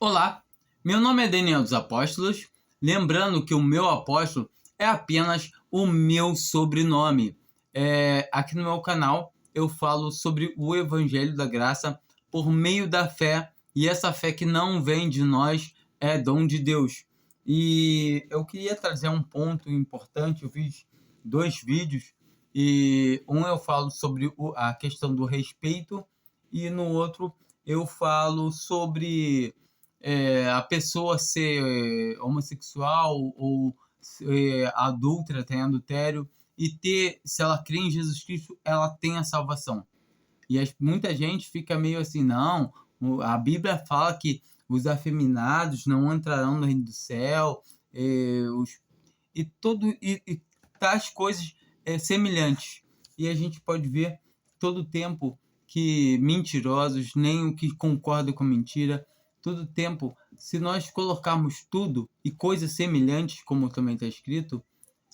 Olá, meu nome é Daniel dos Apóstolos, lembrando que o meu apóstolo é apenas o meu sobrenome. Aqui no meu canal eu falo sobre o Evangelho da Graça por meio da fé, e essa fé que não vem de nós é dom de Deus. E eu queria trazer um ponto importante. Eu fiz dois vídeos, e um eu falo sobre a questão do respeito, e no outro eu falo sobre a pessoa ser homossexual ou ser adúltera, tem adultério, e ter, se ela crê em Jesus Cristo, ela tem a salvação. E muita gente fica meio assim, não, a Bíblia fala que os afeminados não entrarão no reino do céu, e tais coisas semelhantes. E a gente pode ver todo o tempo que mentirosos, nem o que concorda com mentira, todo tempo, se nós colocarmos tudo e coisas semelhantes, como também está escrito,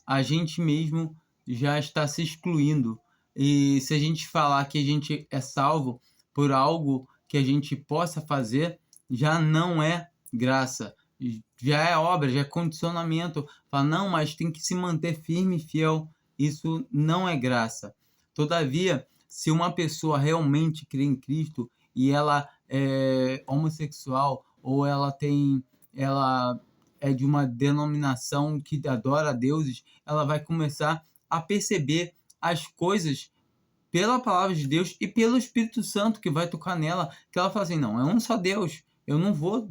a gente mesmo já está se excluindo. E se a gente falar que a gente é salvo por algo que a gente possa fazer, já não é graça, já é obra, já é condicionamento. Fala, não, mas tem que se manter firme e fiel. Isso não é graça. Todavia, se uma pessoa realmente crê em Cristo e ela é homossexual, ou ela é de uma denominação que adora deuses, ela vai começar a perceber as coisas pela palavra de Deus e pelo Espírito Santo que vai tocar nela, que ela fala assim, não, é um só Deus, eu não vou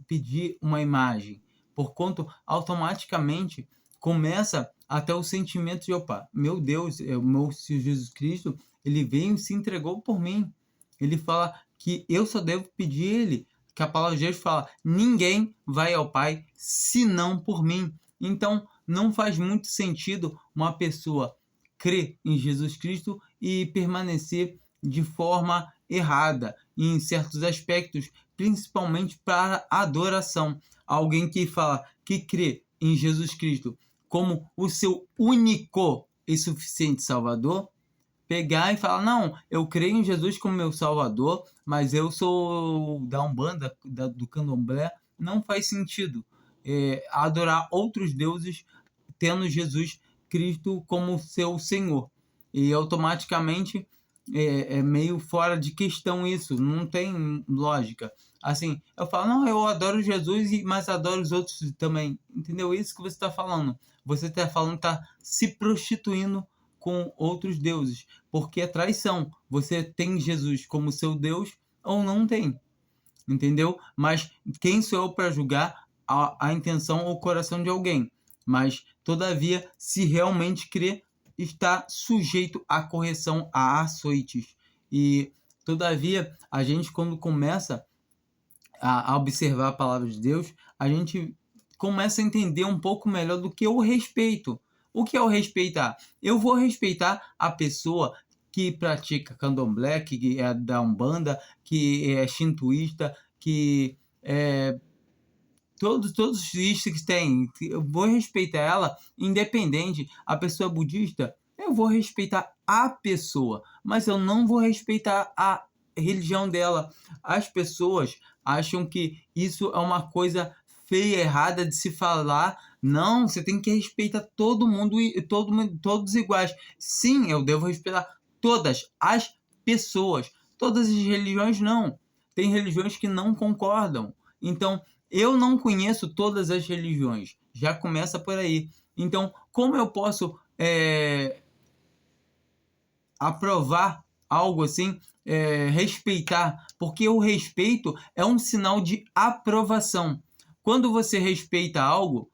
pedir uma imagem, por conta, automaticamente começa até o sentimento de, opa, meu Deus, o meu Senhor Jesus Cristo, ele veio e se entregou por mim. Ele fala que eu só devo pedir ele, que a palavra de Deus fala, ninguém vai ao Pai senão por mim. Então, não faz muito sentido uma pessoa crer em Jesus Cristo e permanecer de forma errada em certos aspectos, principalmente para adoração. Alguém que fala que crê em Jesus Cristo como o seu único e suficiente Salvador, pegar e falar, não, eu creio em Jesus como meu Salvador, mas eu sou da Umbanda, do Candomblé, não faz sentido adorar outros deuses tendo Jesus Cristo como seu Senhor. E automaticamente é meio fora de questão isso, não tem lógica. Assim, eu falo, não, eu adoro Jesus, mas adoro os outros também. Entendeu? Isso que você está falando. Você está falando, está se prostituindo com outros deuses, porque é traição. Você tem Jesus como seu Deus ou não tem, entendeu? Mas quem sou eu para julgar a intenção ou o coração de alguém? Mas, todavia, se realmente crer, está sujeito à correção, a açoites. E, todavia, a gente, quando começa a observar a palavra de Deus, a gente começa a entender um pouco melhor do que o respeito. O que é o respeitar? Eu vou respeitar a pessoa que pratica candomblé, que é da Umbanda, que é shintoísta, que é todos os istas que tem. Eu vou respeitar ela, independente. A pessoa é budista, eu vou respeitar a pessoa, mas eu não vou respeitar a religião dela. As pessoas acham que isso é uma coisa feia, errada de se falar. Não, você tem que respeitar todo mundo e todos iguais. Sim, eu devo respeitar todas as pessoas. Todas as religiões não. Tem religiões que não concordam. Então, eu não conheço todas as religiões. Já começa por aí. Então, como eu posso aprovar algo assim, respeitar? Porque o respeito é um sinal de aprovação. Quando você respeita algo,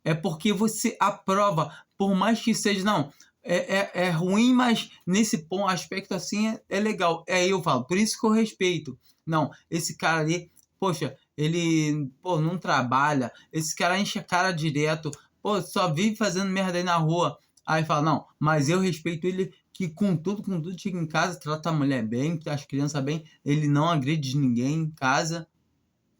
é porque você aprova, por mais que seja, não, é ruim, mas nesse aspecto assim é legal. Aí eu falo, por isso que eu respeito. Não, esse cara ali, poxa, ele não trabalha, esse cara enche a cara direto, só vive fazendo merda aí na rua. Aí fala, não, mas eu respeito ele, que com tudo chega em casa, trata a mulher bem, as crianças bem, ele não agride ninguém em casa.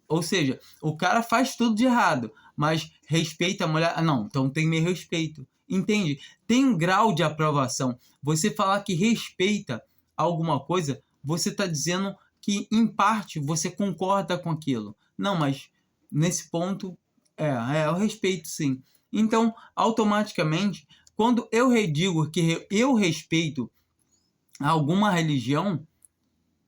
Ou seja, o cara faz tudo de errado, mas respeita a mulher. Não, então tem meu respeito. Entende? Tem um grau de aprovação. Você falar que respeita alguma coisa, você está dizendo que, em parte, você concorda com aquilo. Não, mas nesse ponto, eu respeito sim. Então, automaticamente, quando eu digo que eu respeito alguma religião,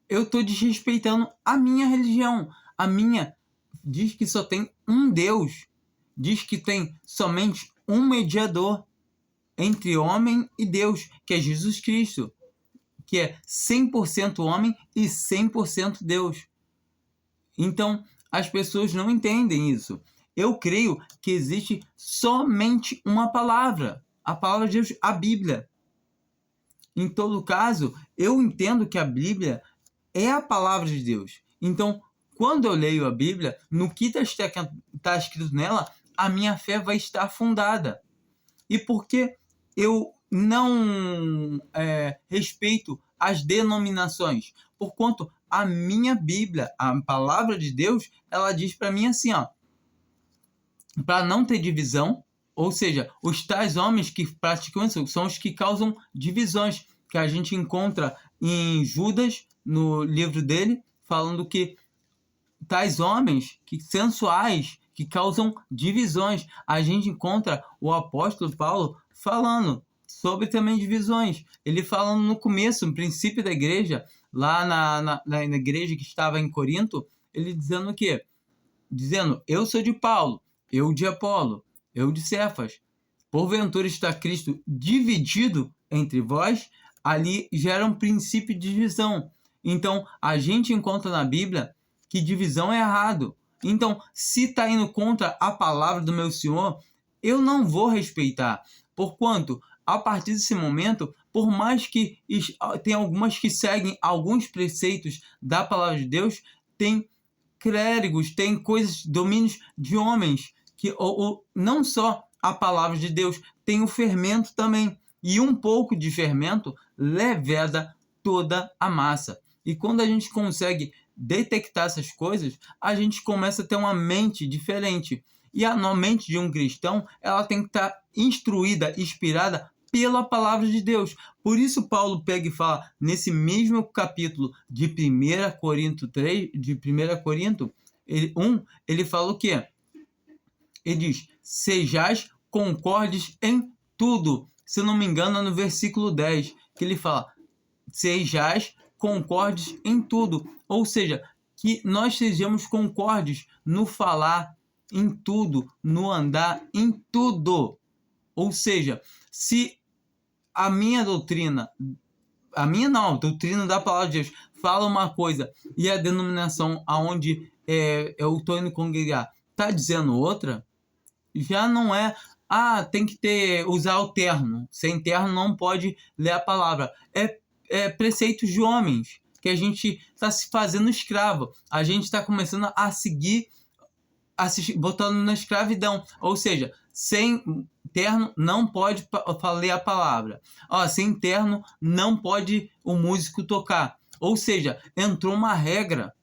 eu estou desrespeitando a minha religião. A minha diz que só tem um Deus, diz que tem somente um mediador entre homem e Deus, que é Jesus Cristo, que é 100% homem e 100% Deus. Então, as pessoas não entendem isso. Eu creio que existe somente uma palavra, a palavra de Deus, a Bíblia. Em todo caso, eu entendo que a Bíblia é a palavra de Deus. Então, quando eu leio a Bíblia, no que está escrito nela, a minha fé vai estar fundada. E por que eu não respeito as denominações? Porquanto a minha Bíblia, a palavra de Deus, ela diz para mim assim, para não ter divisão, ou seja, os tais homens que praticam isso são os que causam divisões, que a gente encontra em Judas, no livro dele, falando que tais homens que sensuais, que causam divisões. A gente encontra o apóstolo Paulo falando sobre também divisões. Ele falando no começo, no princípio da igreja, lá na igreja que estava em Corinto, ele dizendo o quê? Dizendo, eu sou de Paulo, eu de Apolo, eu de Cefas. Porventura está Cristo dividido entre vós? Ali gera um princípio de divisão. Então, a gente encontra na Bíblia que divisão é errado. Então, se está indo contra a palavra do meu Senhor, eu não vou respeitar. Porquanto, a partir desse momento, por mais que tem algumas que seguem alguns preceitos da palavra de Deus, tem clérigos, tem coisas, domínios de homens, que ou não só a palavra de Deus, tem o fermento também. E um pouco de fermento leveda toda a massa. E quando a gente consegue detectar essas coisas, a gente começa a ter uma mente diferente. E a mente de um cristão, ela tem que estar instruída, inspirada pela palavra de Deus. Por isso Paulo pega e fala, nesse mesmo capítulo de 1 Corinto 3, de 1 Corinto 1, ele fala o quê? Ele diz, sejais concordes em tudo. Se eu não me engano, é no versículo 10, que ele fala, sejais concordes em tudo. Ou seja, que nós sejamos concordes no falar, em tudo, no andar, em tudo. Ou seja, se a minha doutrina, a doutrina da palavra de Deus, fala uma coisa e a denominação aonde eu estou indo congregar está dizendo outra, já não é, tem que usar o terno. Sem terno não pode ler a palavra. É preceitos de homens, que a gente está se fazendo escravo. A gente está começando a seguir, botando na escravidão. Ou seja, sem terno não pode ler a palavra. Sem terno não pode o músico tocar. Ou seja, entrou uma regra.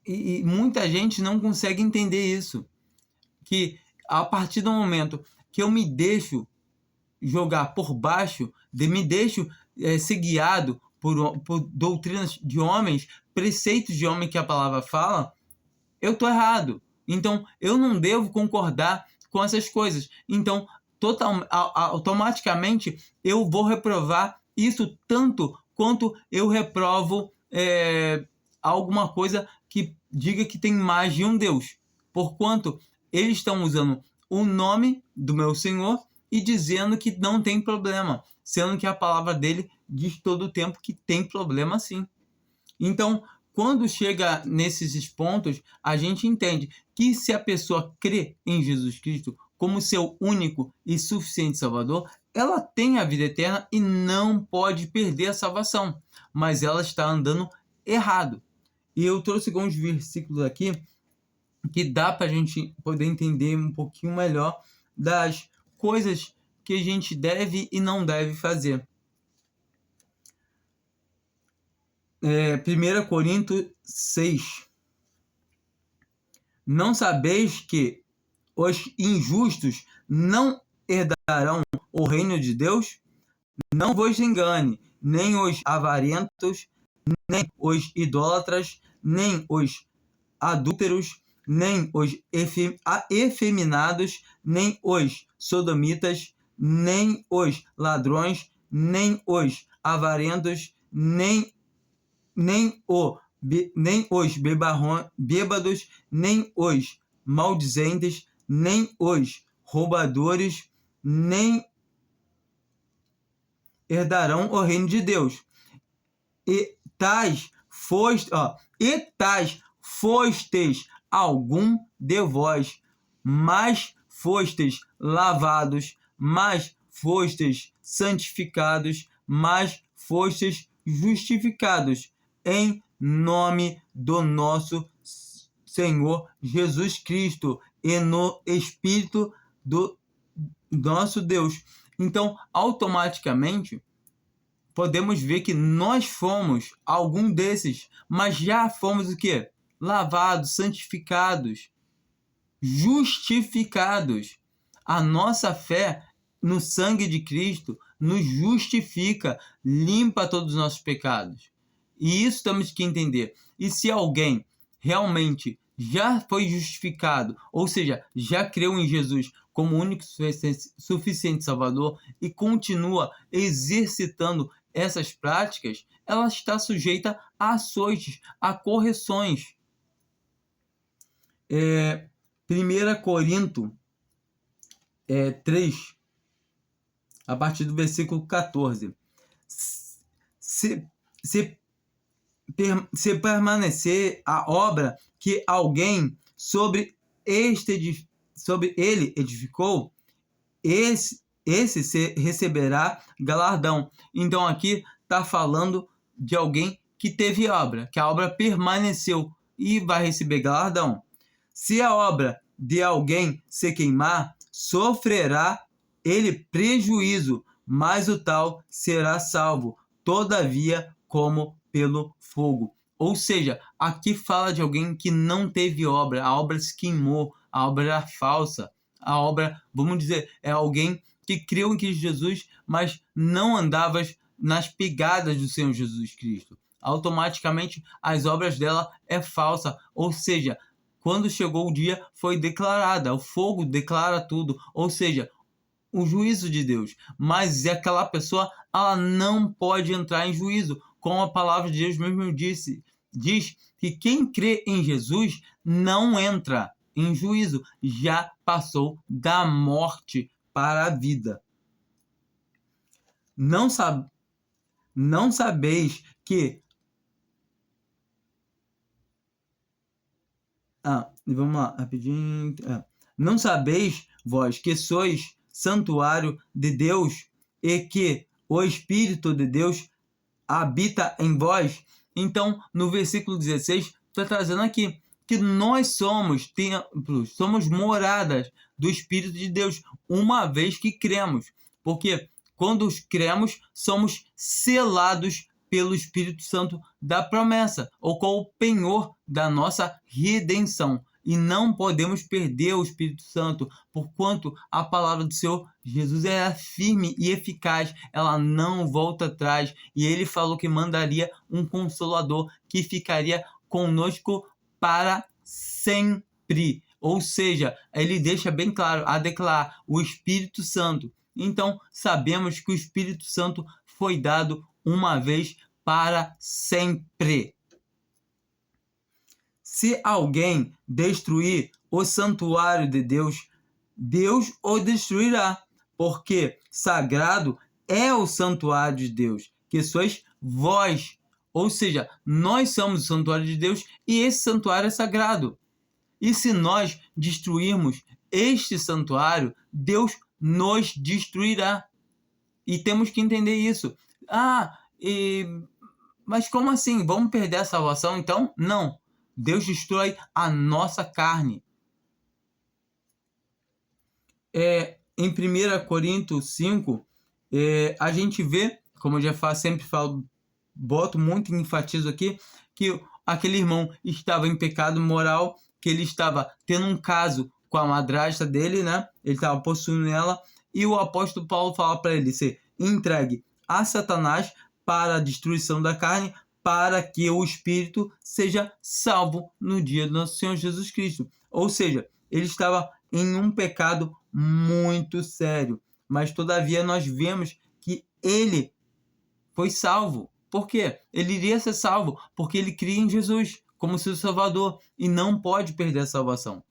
E muita gente não consegue entender isso. Que a partir do momento que eu me deixo jogar por baixo, me deixo ser guiado por doutrinas de homens, preceitos de homem que a palavra fala, eu estou errado. Então, eu não devo concordar com essas coisas. Então, automaticamente, eu vou reprovar isso tanto quanto eu reprovo alguma coisa que diga que tem mais de um Deus. Porquanto eles estão usando o nome do meu Senhor e dizendo que não tem problema, sendo que a palavra dele diz todo o tempo que tem problema sim. Então, quando chega nesses pontos, a gente entende que se a pessoa crê em Jesus Cristo como seu único e suficiente Salvador, ela tem a vida eterna e não pode perder a salvação, mas ela está andando errado. E eu trouxe alguns versículos aqui que dá para a gente poder entender um pouquinho melhor das coisas que a gente deve e não deve fazer. 1 Coríntios 6. Não sabeis que os injustos não herdarão o reino de Deus? Não vos engane, nem os avarentos, nem os idólatras, nem os adúlteros, nem os efeminados, nem os sodomitas, nem os ladrões, nem os avarentos, nem os bêbados, nem os maldizentes, nem os roubadores, nem herdarão o reino de Deus. E tais fostes algum de vós, mas fostes lavados, mas fostes santificados, mas fostes justificados em nome do nosso Senhor Jesus Cristo e no Espírito do nosso Deus. Então, automaticamente, podemos ver que nós fomos algum desses, mas já fomos o quê? Lavados, santificados, justificados. A nossa fé no sangue de Cristo nos justifica, limpa todos os nossos pecados. E isso temos que entender. E se alguém realmente já foi justificado, ou seja, já creu em Jesus como único suficiente Salvador e continua exercitando essas práticas, ela está sujeita a açoites, a correções. 1 Corinto 3, a partir do versículo 14. Se permanecer a obra que alguém sobre ele edificou, esse receberá galardão. Então aqui está falando de alguém que teve obra, que a obra permaneceu e vai receber galardão. Se a obra de alguém se queimar, sofrerá ele prejuízo, mas o tal será salvo, todavia como pelo fogo. Ou seja, aqui fala de alguém que não teve obra, a obra se queimou, a obra era falsa, a obra, vamos dizer, é alguém que creu em Cristo Jesus, mas não andava nas pegadas do Senhor Jesus Cristo. Automaticamente as obras dela é falsa, ou seja, quando chegou o dia foi declarada, o fogo declara tudo, ou seja, o juízo de Deus. Mas aquela pessoa, ela não pode entrar em juízo, como a palavra de Deus mesmo diz que quem crê em Jesus não entra em juízo, já passou da morte para a vida. Não sabeis que vamos lá, rapidinho. Não sabeis vós que sois santuário de Deus e que o Espírito de Deus habita em vós? Então, no versículo 16, está trazendo aqui que nós somos templos, somos moradas do Espírito de Deus, uma vez que cremos. Porque quando cremos, somos selados pelo Espírito Santo da promessa, ou com o penhor da nossa redenção. E não podemos perder o Espírito Santo, porquanto a palavra do Senhor Jesus é firme e eficaz, ela não volta atrás. E ele falou que mandaria um Consolador que ficaria conosco para sempre. Ou seja, ele deixa bem claro a declarar o Espírito Santo. Então, sabemos que o Espírito Santo foi dado uma vez para sempre. Se alguém destruir o santuário de Deus, Deus o destruirá, porque sagrado é o santuário de Deus, que sois vós. Ou seja, nós somos o santuário de Deus e esse santuário é sagrado. E se nós destruirmos este santuário, Deus nos destruirá. E temos que entender isso. Mas como assim? Vamos perder a salvação então? Não. Deus destrói a nossa carne. Em 1 Coríntios 5, a gente vê, como eu já sempre falo, boto muito, enfatizo aqui, que aquele irmão estava em pecado moral, que ele estava tendo um caso com a madrasta dele, né? Ele estava possuindo ela, e o apóstolo Paulo fala para ele ser entregue a Satanás para a destruição da carne, para que o espírito seja salvo no dia do nosso Senhor Jesus Cristo. Ou seja, ele estava em um pecado muito sério, mas todavia nós vemos que ele foi salvo. Por quê? Ele iria ser salvo porque ele cria em Jesus como seu Salvador e não pode perder a salvação.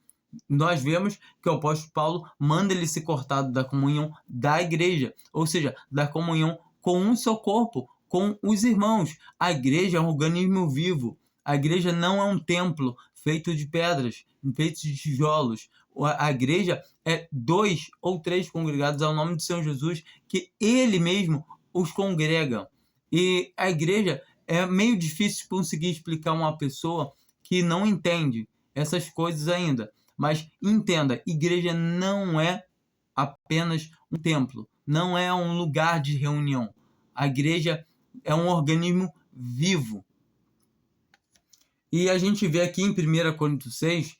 Nós vemos que o apóstolo Paulo manda ele ser cortado da comunhão da igreja, ou seja, da comunhão com um só corpo, com os irmãos. A igreja é um organismo vivo. A igreja não é um templo feito de pedras, feito de tijolos. A igreja é 2 ou 3 congregados ao nome do Senhor Jesus, que ele mesmo os congrega. E a igreja é meio difícil de conseguir explicar a uma pessoa que não entende essas coisas ainda. Mas entenda, igreja não é apenas um templo, não é um lugar de reunião. A igreja é um organismo vivo. E a gente vê aqui em 1 Coríntios 6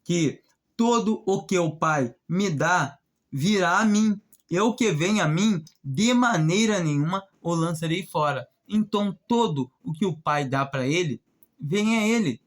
que todo o que o Pai me dá virá a mim. E o que vem a mim, de maneira nenhuma o lançarei fora. Então todo o que o Pai dá para ele, vem a ele.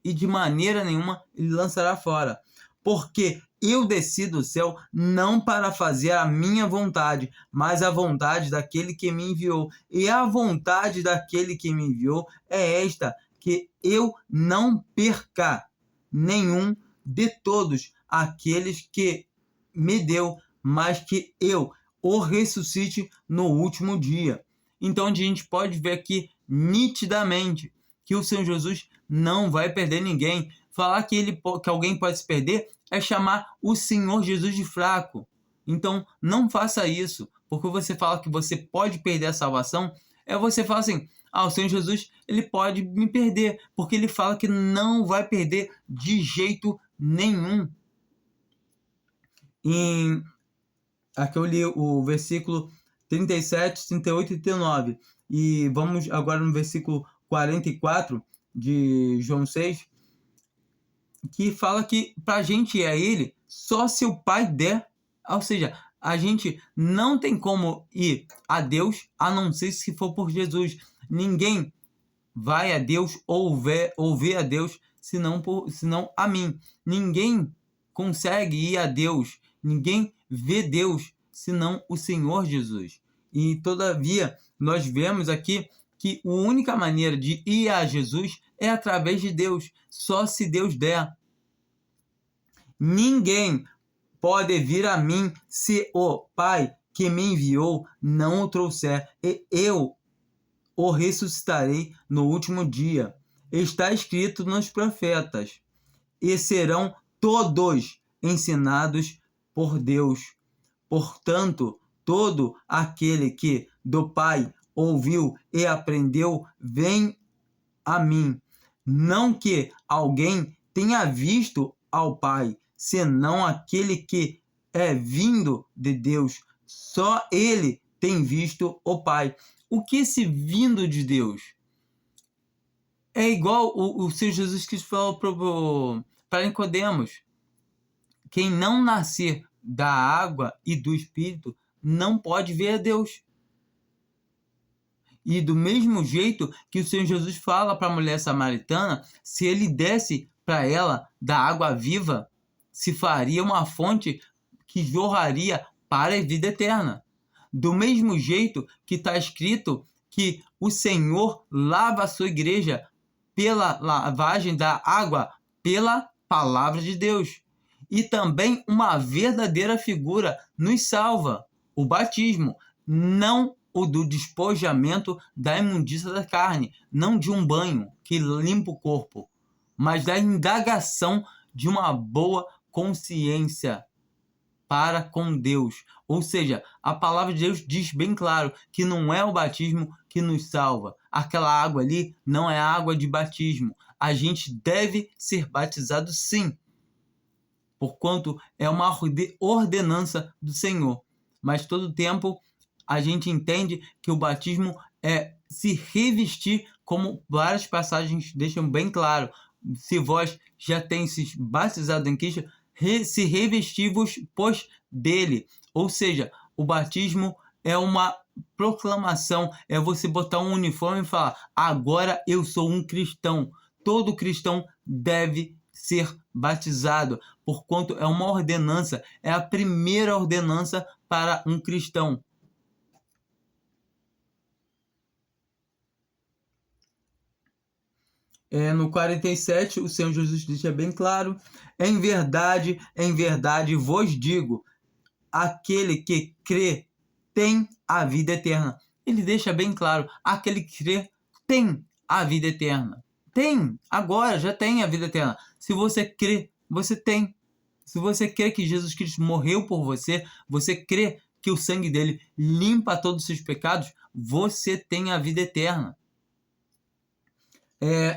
E de maneira nenhuma ele lançará fora. Porque eu desci do céu não para fazer a minha vontade, mas a vontade daquele que me enviou. E a vontade daquele que me enviou é esta, que eu não perca nenhum de todos aqueles que me deu, mas que eu o ressuscite no último dia. Então a gente pode ver aqui nitidamente que o Senhor Jesus não vai perder ninguém. Falar que alguém pode se perder é chamar o Senhor Jesus de fraco. Então não faça isso, porque você fala que você pode perder a salvação, você fala assim, o Senhor Jesus ele pode me perder, porque ele fala que não vai perder de jeito nenhum. Aqui eu li o versículo 37, 38 e 39. E vamos agora no versículo 44 de João 6, que fala que para a gente ir a ele só se o Pai der. Ou seja, a gente não tem como ir a Deus a não ser se for por Jesus. Ninguém vai a Deus ou vê a Deus senão a mim. Ninguém consegue ir a Deus, ninguém vê Deus senão o Senhor Jesus. E todavia nós vemos aqui que a única maneira de ir a Jesus é através de Deus, só se Deus der. Ninguém pode vir a mim se o Pai que me enviou não o trouxer, e eu o ressuscitarei no último dia. Está escrito nos profetas, e serão todos ensinados por Deus. Portanto, todo aquele que do Pai ouviu e aprendeu, vem a mim. Não que alguém tenha visto ao Pai, senão aquele que é vindo de Deus. Só ele tem visto o Pai. O que esse vindo de Deus? É igual o Senhor Jesus Cristo falou para Nicodemos. Quem não nascer da água e do Espírito não pode ver a Deus. E do mesmo jeito que o Senhor Jesus fala para a mulher samaritana, se ele desse para ela da água viva, se faria uma fonte que jorraria para a vida eterna. Do mesmo jeito que está escrito que o Senhor lava a sua igreja pela lavagem da água, pela palavra de Deus. E também uma verdadeira figura nos salva, o batismo, não o do despojamento da imundícia da carne, não de um banho que limpa o corpo, mas da indagação de uma boa consciência para com Deus. Ou seja, a palavra de Deus diz bem claro que não é o batismo que nos salva. Aquela água ali não é água de batismo. A gente deve ser batizado sim, porquanto é uma ordenança do Senhor. Mas todo tempo a gente entende que o batismo é se revestir, como várias passagens deixam bem claro. Se vós já tendes batizado em Cristo, se revestivos, pois dele. Ou seja, o batismo é uma proclamação, é você botar um uniforme e falar: agora eu sou um cristão. Todo cristão deve ser batizado, porquanto é uma ordenança, é a primeira ordenança para um cristão. No 47, o Senhor Jesus deixa bem claro: em verdade vos digo, aquele que crê tem a vida eterna. Ele deixa bem claro: aquele que crê tem a vida eterna. Tem, agora já tem a vida eterna. Se você crê, você tem. Se você crê que Jesus Cristo morreu por você, você crê que o sangue dele limpa todos os seus pecados, você tem a vida eterna.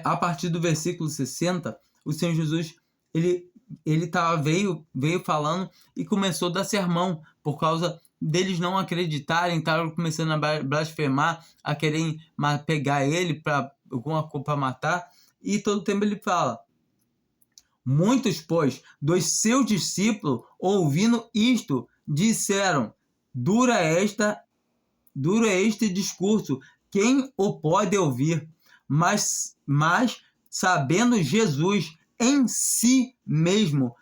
A partir do versículo 60, o Senhor Jesus ele veio falando e começou a dar sermão por causa deles não acreditarem, estavam começando a blasfemar, a querem pegar ele para alguma coisa para matar, e todo tempo ele fala: muitos, pois, dos seus discípulos, ouvindo isto, disseram: dura é este discurso, quem o pode ouvir? Mas sabendo Jesus em si mesmo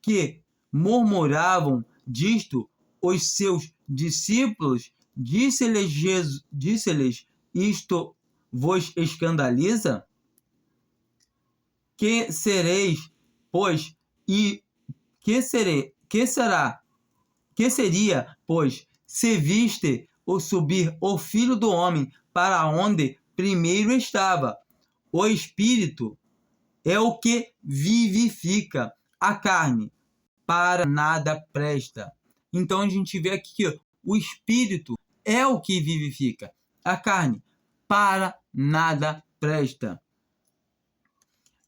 que murmuravam disto os seus discípulos, disse-lhes: isto vos escandaliza? Que sereis, pois, e que seria, pois, se viste o subir o Filho do Homem para onde primeiro estava? O Espírito é o que vivifica, a carne para nada presta. Então a gente vê aqui que o Espírito é o que vivifica, a carne para nada presta.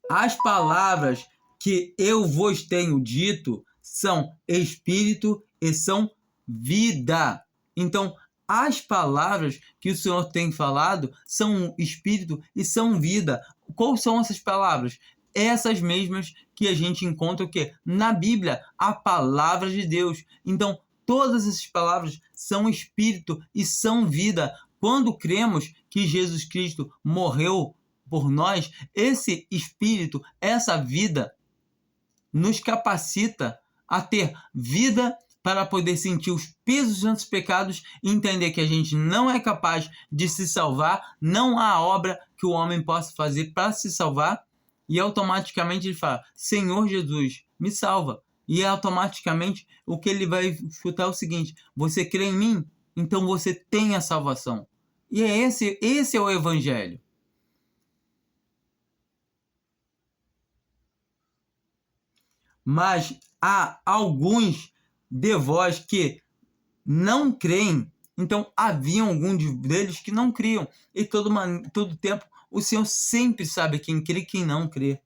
As palavras que eu vos tenho dito são Espírito e são vida. Então, as palavras que o Senhor tem falado são Espírito e são vida. Quais são essas palavras? Essas mesmas que a gente encontra o quê? Na Bíblia, a palavra de Deus. Então, todas essas palavras são Espírito e são vida. Quando cremos que Jesus Cristo morreu por nós, esse Espírito, essa vida, nos capacita a ter vida para poder sentir os pesos dos nossos pecados e entender que a gente não é capaz de se salvar, não há obra que o homem possa fazer para se salvar, e automaticamente ele fala: Senhor Jesus, me salva. E automaticamente o que ele vai escutar é o seguinte: você crê em mim? Então você tem a salvação. E esse é o Evangelho. Mas há alguns de vós que não creem. Então havia alguns deles que não criam. E todo tempo o Senhor sempre sabe quem crê e quem não crê.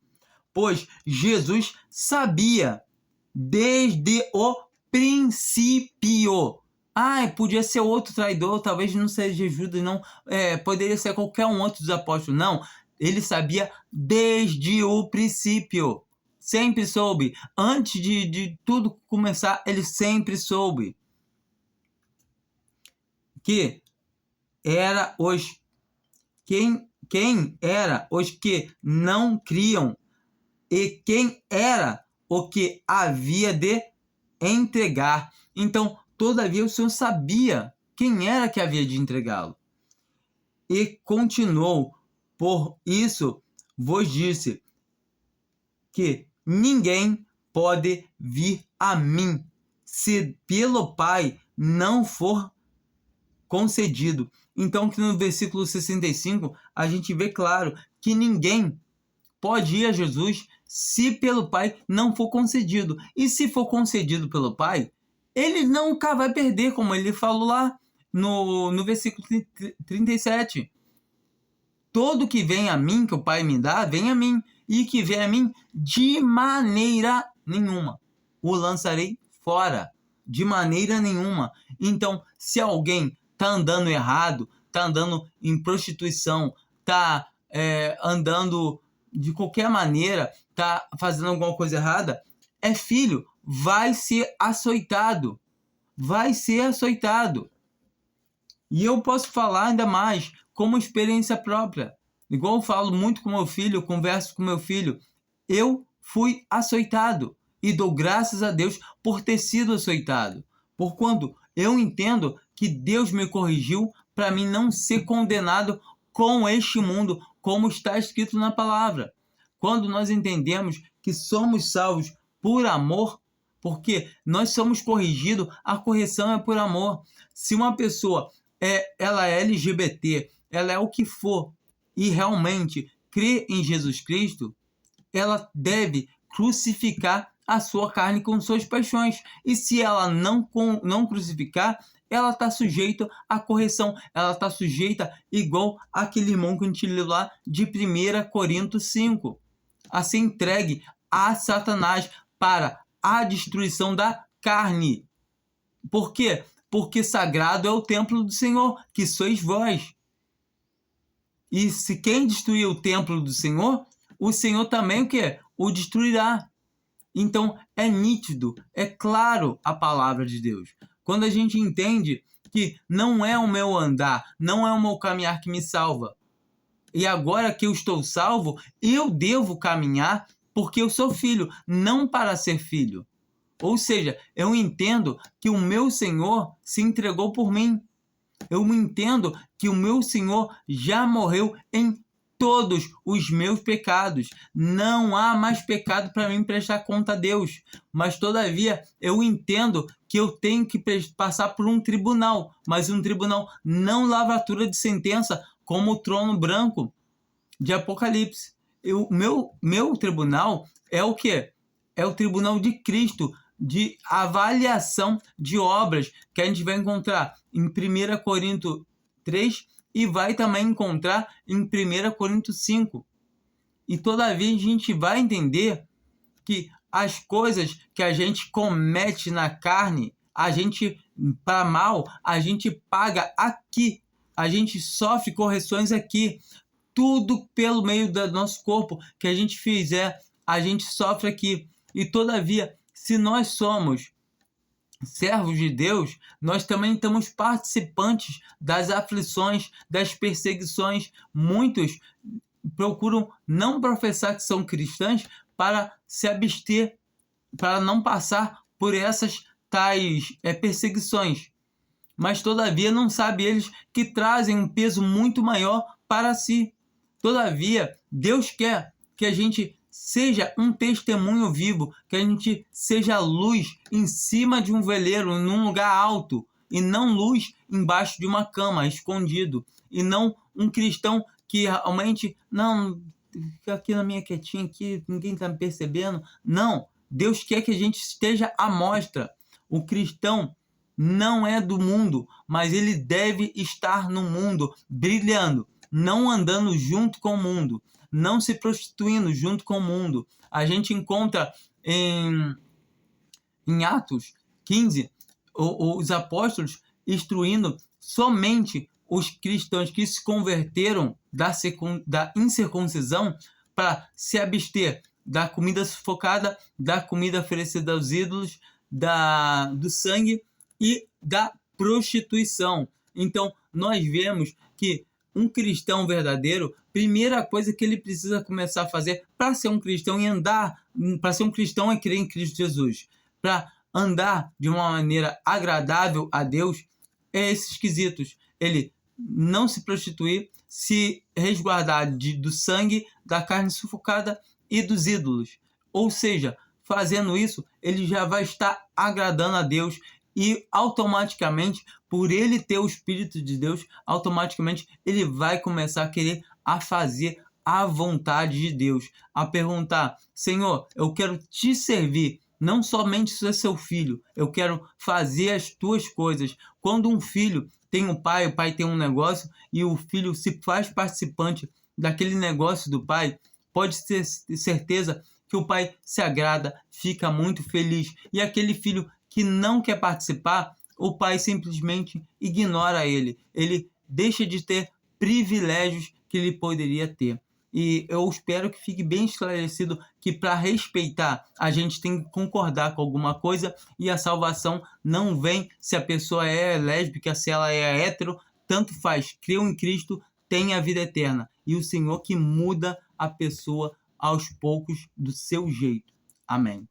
Pois Jesus sabia desde o princípio. Podia ser outro traidor, talvez não seja Judas, não. Poderia ser qualquer um outro dos apóstolos. Não, ele sabia desde o princípio. Sempre soube. Antes de tudo começar, ele sempre soube que era quem era os que não criam e quem era o que havia de entregar. Então, todavia, o Senhor sabia quem era que havia de entregá-lo. E continuou: por isso vos disse que ninguém pode vir a mim se pelo Pai não for concedido. Então, que no versículo 65, a gente vê claro que ninguém pode ir a Jesus se pelo Pai não for concedido. E se for concedido pelo Pai, ele nunca vai perder, como ele falou lá no versículo 37. Todo que vem a mim, que o Pai me dá, vem a mim. E que vem a mim, de maneira nenhuma o lançarei fora. De maneira nenhuma. Então, se alguém está andando errado, está andando em prostituição, está andando de qualquer maneira, está fazendo alguma coisa errada, é filho, vai ser açoitado. Vai ser açoitado. E eu posso falar ainda mais como experiência própria. Igual eu falo muito com meu filho, eu converso com meu filho. Eu fui açoitado e dou graças a Deus por ter sido açoitado. Porquanto eu entendo que Deus me corrigiu para mim não ser condenado com este mundo, como está escrito na palavra. Quando nós entendemos que somos salvos por amor, porque nós somos corrigidos, a correção é por amor. Se uma pessoa ela é LGBT, ela é o que for, e realmente crê em Jesus Cristo, ela deve crucificar a sua carne com suas paixões. E se ela não crucificar, ela está sujeita à correção. Ela está sujeita igual aquele irmão que a gente leu lá de 1 Coríntios 5. A ser entregue a Satanás para a destruição da carne. Por quê? Porque sagrado é o templo do Senhor, que sois vós. E se quem destruir o templo do Senhor, o Senhor também o quê? O destruirá. Então é nítido, é claro a palavra de Deus. Quando a gente entende que não é o meu andar, não é o meu caminhar que me salva. E agora que eu estou salvo, eu devo caminhar porque eu sou filho, não para ser filho. Ou seja, eu entendo que o meu Senhor se entregou por mim. Eu entendo que o meu Senhor já morreu em todos os meus pecados. Não há mais pecado para mim prestar conta a Deus. Mas, todavia, eu entendo que eu tenho que passar por um tribunal. Mas um tribunal não lavratura de sentença, como o trono branco de Apocalipse. O meu tribunal é o quê? É o tribunal de Cristo, de avaliação de obras, que a gente vai encontrar em 1 Coríntios 3 e vai também encontrar em 1 Coríntios 5. E todavia a gente vai entender que as coisas que a gente comete na carne, a gente, para mal, a gente paga aqui. A gente sofre correções aqui. Tudo pelo meio do nosso corpo que a gente fizer, a gente sofre aqui. E todavia, se nós somos servos de Deus, nós também estamos participantes das aflições, das perseguições. Muitos procuram não professar que são cristãos para se abster, para não passar por essas tais perseguições. Mas todavia não sabem eles que trazem um peso muito maior para si. Todavia, Deus quer que a gente seja um testemunho vivo, que a gente seja luz em cima de um veleiro, num lugar alto, e não luz embaixo de uma cama, escondido. E não um cristão que realmente, não, fica aqui na minha quietinha, aqui, ninguém está me percebendo. Não, Deus quer que a gente esteja à mostra. O cristão não é do mundo, mas ele deve estar no mundo, brilhando, não andando junto com o mundo, não se prostituindo junto com o mundo. A gente encontra em Atos 15 os apóstolos instruindo somente os cristãos que se converteram da incircuncisão para se abster da comida sufocada, da comida oferecida aos ídolos, do sangue e da prostituição. Então, nós vemos que um cristão verdadeiro, primeira coisa que ele precisa começar a fazer para ser um cristão e andar, para ser um cristão é crer em Cristo Jesus. Para andar de uma maneira agradável a Deus, é esses quesitos. Ele não se prostituir, se resguardar do sangue, da carne sufocada e dos ídolos. Ou seja, fazendo isso, ele já vai estar agradando a Deus e automaticamente, por ele ter o Espírito de Deus, automaticamente ele vai começar a querer a fazer a vontade de Deus, a perguntar: Senhor, eu quero te servir, não somente ser seu filho, eu quero fazer as tuas coisas. Quando um filho tem um pai, o pai tem um negócio e o filho se faz participante daquele negócio do pai, pode ter certeza que o pai se agrada, fica muito feliz. E aquele filho que não quer participar, o pai simplesmente ignora ele. Ele deixa de ter privilégios que ele poderia ter. E eu espero que fique bem esclarecido que para respeitar a gente tem que concordar com alguma coisa, e a salvação não vem se a pessoa é lésbica, se ela é hétero, tanto faz, creu em Cristo, tem a vida eterna. E o Senhor que muda a pessoa aos poucos do seu jeito. Amém.